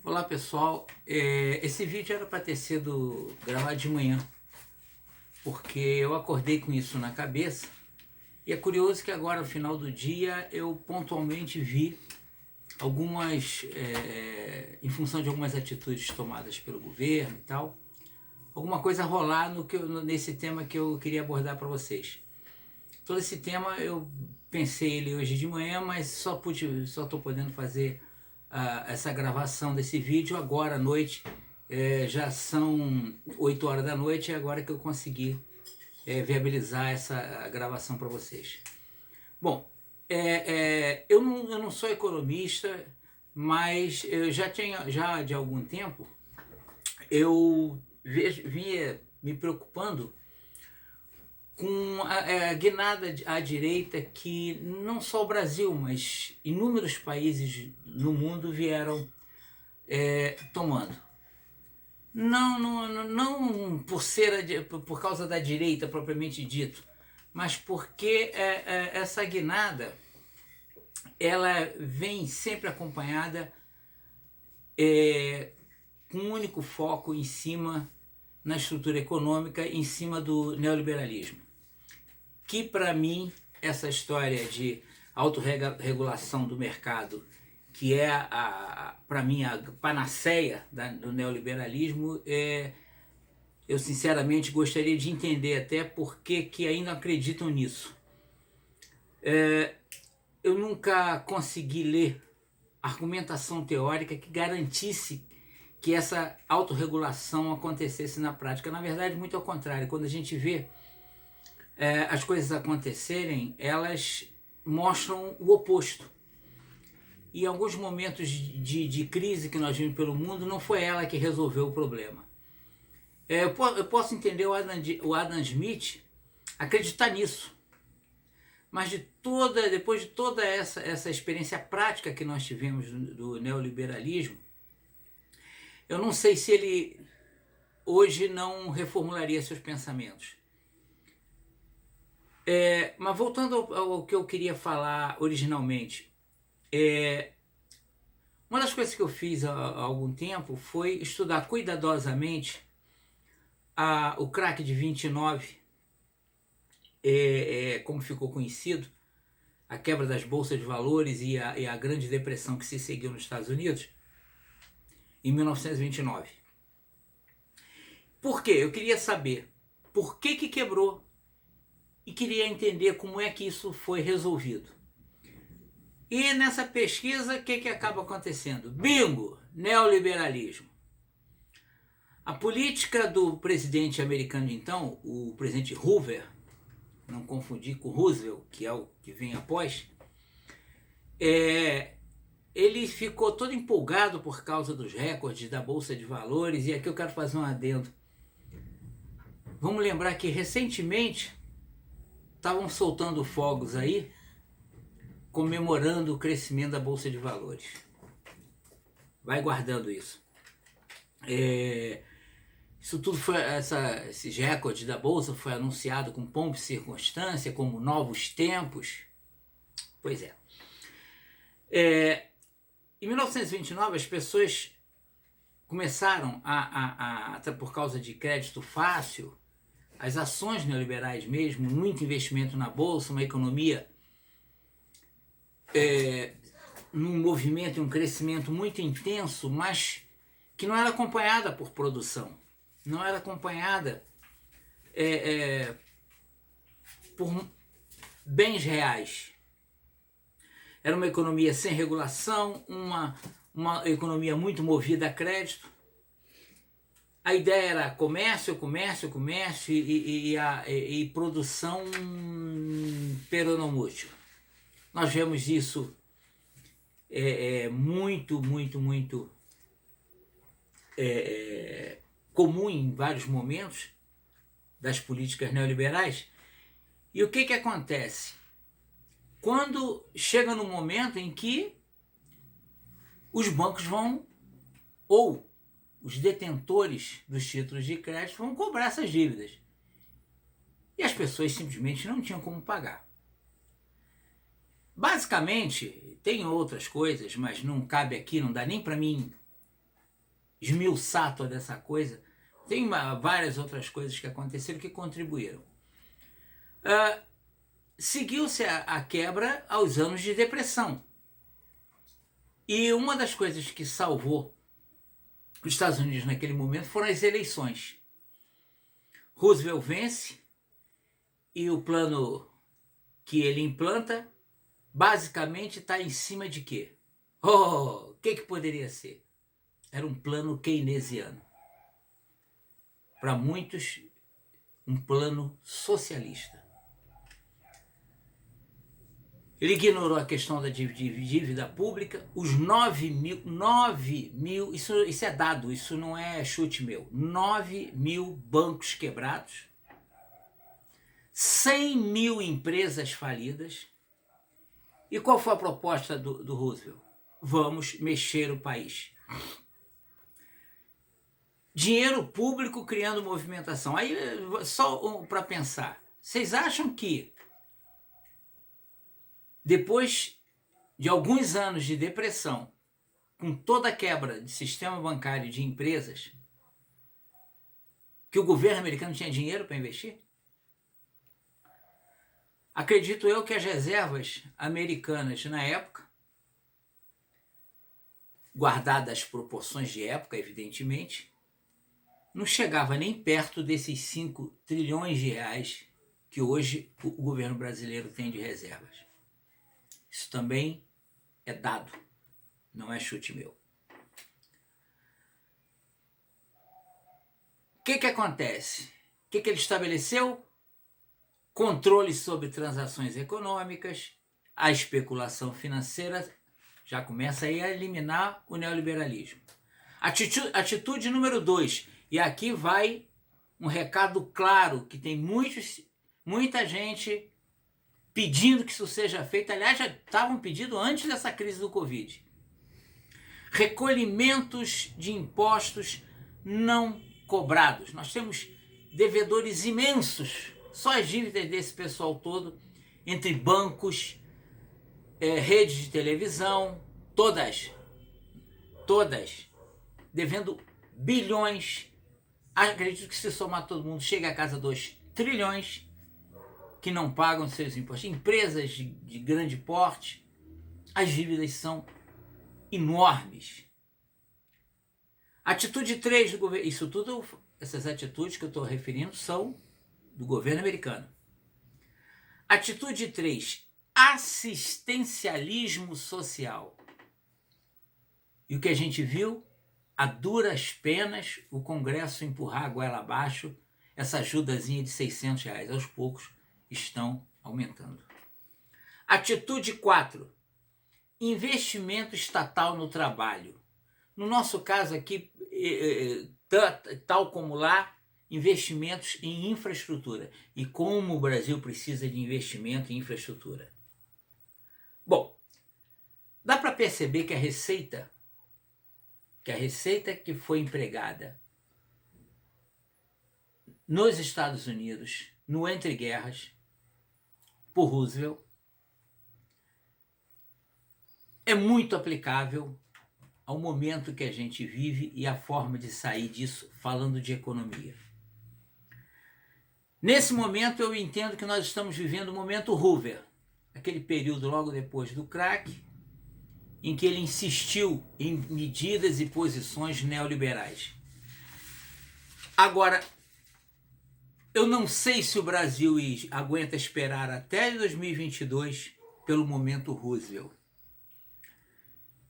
Olá pessoal, esse vídeo era para ter sido gravado de manhã, porque eu acordei com isso na cabeça e é curioso que agora no final do dia eu pontualmente vi algumas, em função de algumas atitudes tomadas pelo governo e tal, alguma coisa rolar nesse tema que eu queria abordar para vocês. Todo esse tema eu pensei ele hoje de manhã, mas só estou podendo fazer essa gravação desse vídeo agora à noite. Já são 8 horas da noite e é agora que eu consegui viabilizar essa gravação para vocês. Bom, eu não sou economista, mas eu já de algum tempo eu vinha me preocupando com a guinada à direita que não só o Brasil, mas inúmeros países no mundo vieram tomando. Não por causa da direita propriamente dito, mas porque essa guinada ela vem sempre acompanhada com um único foco em cima, na estrutura econômica, em cima do neoliberalismo. Que para mim, essa história de autorregulação do mercado, que é para mim a panaceia do neoliberalismo, eu sinceramente gostaria de entender até por que ainda acreditam nisso. Eu nunca consegui ler argumentação teórica que garantisse que essa autorregulação acontecesse na prática. Na verdade, muito ao contrário, quando a gente vê as coisas acontecerem, elas mostram o oposto. E em alguns momentos de crise que nós vimos pelo mundo, não foi ela que resolveu o problema. Eu posso entender o Adam Smith acreditar nisso, mas depois de toda essa experiência prática que nós tivemos do neoliberalismo, eu não sei se ele hoje não reformularia seus pensamentos. Mas voltando ao que eu queria falar originalmente, uma das coisas que eu fiz há algum tempo foi estudar cuidadosamente o crack de 29, como ficou conhecido, a quebra das bolsas de valores e a grande depressão que se seguiu nos Estados Unidos em 1929. Por quê? Eu queria saber por que quebrou e queria entender como é que isso foi resolvido. E nessa pesquisa, o que acaba acontecendo? Bingo! Neoliberalismo. A política do presidente americano, então, o presidente Hoover, não confundir com Roosevelt, que é o que vem após, ele ficou todo empolgado por causa dos recordes da Bolsa de Valores, e aqui eu quero fazer um adendo. Vamos lembrar que recentemente estavam soltando fogos aí, comemorando o crescimento da Bolsa de Valores. Vai guardando isso. Isso tudo esses recordes da Bolsa foi anunciado com pompa e circunstância, como novos tempos. Pois é. Em 1929, as pessoas começaram por causa de crédito fácil, as ações neoliberais mesmo, muito investimento na Bolsa, uma economia num movimento, um crescimento muito intenso, mas que não era acompanhada por produção, não era acompanhada por bens reais. Era uma economia sem regulação, uma economia muito movida a crédito. A ideia era comércio e produção peronomútil. Nós vemos isso muito comum em vários momentos das políticas neoliberais. E o que acontece? Quando chega no momento em que os bancos ou os detentores dos títulos de crédito vão cobrar essas dívidas. E as pessoas simplesmente não tinham como pagar. Basicamente, tem outras coisas, mas não cabe aqui, não dá nem para mim esmiuçar toda essa coisa, tem várias outras coisas que aconteceram que contribuíram. Seguiu-se a quebra aos anos de depressão. E uma das coisas que salvou os Estados Unidos naquele momento foram as eleições. Roosevelt vence e o plano que ele implanta basicamente está em cima de quê? O que poderia ser? Era um plano keynesiano. Para muitos, um plano socialista. Ele ignorou a questão da dívida pública, os 9 mil, isso é dado, isso não é chute meu, 9 mil bancos quebrados, 100 mil empresas falidas. E qual foi a proposta do Roosevelt? Vamos mexer o país. Dinheiro público criando movimentação. Aí, só para pensar, vocês acham que depois de alguns anos de depressão, com toda a quebra de sistema bancário e de empresas, que o governo americano tinha dinheiro para investir? Acredito eu que as reservas americanas na época, guardadas as proporções de época, evidentemente, não chegava nem perto desses 5 trilhões de reais que hoje o governo brasileiro tem de reservas. Isso também é dado, não é chute meu. O que acontece? O que ele estabeleceu? Controle sobre transações econômicas, a especulação financeira já começa aí a eliminar o neoliberalismo. Atitude número 2, e aqui vai um recado claro, que tem muita gente pedindo que isso seja feito, aliás, já estavam pedindo antes dessa crise do Covid. Recolhimentos de impostos não cobrados. Nós temos devedores imensos, só as dívidas desse pessoal todo, entre bancos, redes de televisão, todas, devendo bilhões. Acredito que se somar todo mundo, chega a casa 2 trilhões que não pagam seus impostos. Empresas de grande porte, as dívidas são enormes. Atitude 3 do governo, isso tudo, essas atitudes que eu estou referindo são do governo americano. Atitude 3, assistencialismo social. E o que a gente viu? A duras penas, o Congresso empurrar a goela abaixo, essa ajudazinha de R$600 aos poucos estão aumentando. Atitude 4, investimento estatal no trabalho. No nosso caso aqui, tal como lá, investimentos em infraestrutura. E como o Brasil precisa de investimento em infraestrutura. Bom, dá para perceber que a receita que foi empregada nos Estados Unidos, no entre guerras, por Roosevelt, é muito aplicável ao momento que a gente vive e a forma de sair disso, falando de economia. Nesse momento eu entendo que nós estamos vivendo o momento Hoover, aquele período logo depois do crack, em que ele insistiu em medidas e posições neoliberais. Agora, eu não sei se o Brasil aguenta esperar até 2022 pelo momento Roosevelt.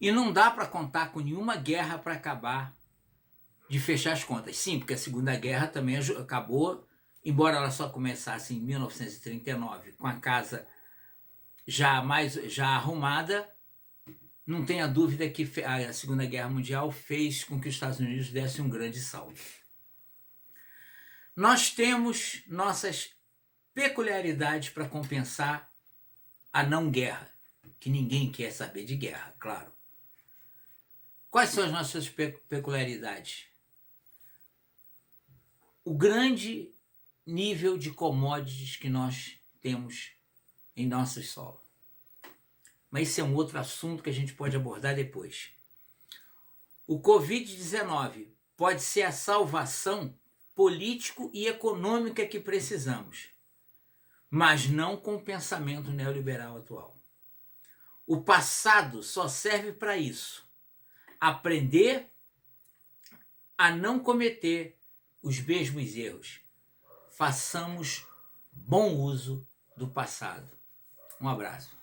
E não dá para contar com nenhuma guerra para acabar de fechar as contas. Sim, porque a Segunda Guerra também acabou, embora ela só começasse em 1939, com a casa já arrumada. Não tenha dúvida que a Segunda Guerra Mundial fez com que os Estados Unidos dessem um grande salto. Nós temos nossas peculiaridades para compensar a não guerra, que ninguém quer saber de guerra, claro. Quais são as nossas peculiaridades? O grande nível de commodities que nós temos em nosso solo. Mas isso é um outro assunto que a gente pode abordar depois. O Covid-19 pode ser a salvação político e econômica que precisamos, mas não com o pensamento neoliberal atual. O passado só serve para isso: aprender a não cometer os mesmos erros. Façamos bom uso do passado. Um abraço.